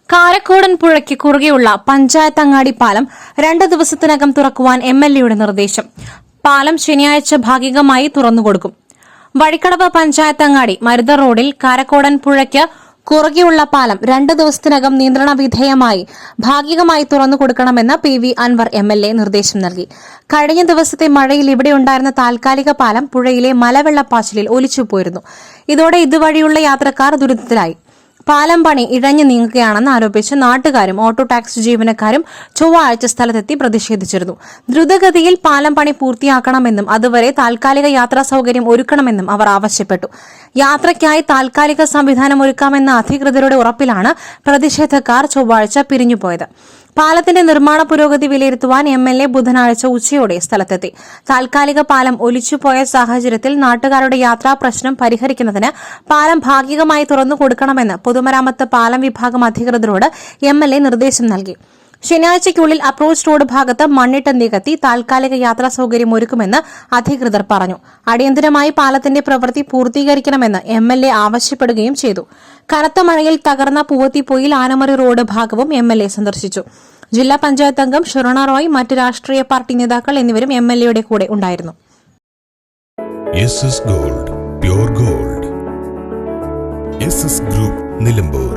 കാരക്കോടൻ പുഴയ്ക്ക് കുറുകെയുള്ള പഞ്ചായത്ത് അങ്ങാടി പാലം 2 ദിവസത്തിനകം തുറക്കുവാൻ MLAയുടെ നിർദ്ദേശം. പാലം ശനിയാഴ്ച ഭാഗികമായി തുറന്നുകൊടുക്കും. വഴിക്കടവ് പഞ്ചായത്ത് അങ്ങാടി മരുത റോഡിൽ കാരക്കോടൻ പുഴയ്ക്ക് കുറുകെയുള്ള പാലം 2 ദിവസത്തിനകം നിയന്ത്രണ വിധേയമായി ഭാഗികമായി തുറന്നുകൊടുക്കണമെന്ന് PV അൻവർ MLA നിർദ്ദേശം നൽകി. കഴിഞ്ഞ ദിവസത്തെ മഴയിൽ ഇവിടെയുണ്ടായിരുന്ന താൽക്കാലിക പാലം പുഴയിലെ മലവെള്ളപ്പാച്ചിലിൽ ഒലിച്ചുപോയിരുന്നു. ഇതോടെ ഇതുവഴിയുള്ള യാത്രക്കാർ ദുരിതത്തിലായി. പാലം പണി ഇഴഞ്ഞു നീങ്ങുകയാണെന്ന് ആരോപിച്ച് നാട്ടുകാരും ഓട്ടോ ടാക്സി ജീവനക്കാരും ചൊവ്വാഴ്ച സ്ഥലത്തെത്തി പ്രതിഷേധിച്ചിരുന്നു. ദ്രുതഗതിയിൽ പാലം പണി പൂർത്തിയാക്കണമെന്നും അതുവരെ താൽക്കാലിക യാത്രാ സൌകര്യം ഒരുക്കണമെന്നും അവർ ആവശ്യപ്പെട്ടു. യാത്രയ്ക്കായി താൽക്കാലിക സംവിധാനം ഒരുക്കാമെന്ന അധികൃതരുടെ ഉറപ്പിലാണ് പ്രതിഷേധക്കാർ ചൊവ്വാഴ്ച പിരിഞ്ഞുപോയത്. പാലത്തിന്റെ നിർമ്മാണ പുരോഗതി വിലയിരുത്തുവാൻ MLA ബുധനാഴ്ച ഉച്ചയോടെ സ്ഥലത്തെത്തി. താൽക്കാലിക പാലം ഒലിച്ചുപോയ സാഹചര്യത്തിൽ നാട്ടുകാരുടെ യാത്രാ പ്രശ്നം പരിഹരിക്കുന്നതിന് പാലം ഭാഗികമായി തുറന്നുകൊടുക്കണമെന്ന് പൊതുമരാമത്ത് പാലം വിഭാഗം അധികൃതരോട് MLA നിർദ്ദേശം നൽകി. ശനിയാഴ്ചയ്ക്കുള്ളിൽ അപ്രോച്ച് റോഡ് ഭാഗത്ത് മണ്ണിട്ട് നികത്തി താൽക്കാലിക യാത്രാ സൌകര്യം ഒരുക്കുമെന്ന് അധികൃതർ പറഞ്ഞു. അടിയന്തരമായി പാലത്തിന്റെ പ്രവൃത്തി പൂർത്തീകരിക്കണമെന്ന് MLA ആവശ്യപ്പെടുകയും ചെയ്തു. കനത്ത മഴയിൽ തകർന്ന പൂവത്തിപ്പൊയിൽ ആനമറി റോഡ് ഭാഗവും MLA സന്ദർശിച്ചു. ജില്ലാ പഞ്ചായത്ത് അംഗം ഷൊറണ റോയ്, മറ്റ് രാഷ്ട്രീയ പാർട്ടി നേതാക്കൾ എന്നിവരും MLAയുടെ കൂടെ ഉണ്ടായിരുന്നു. SS Gold, Pure Gold. SS Group, Nilambur.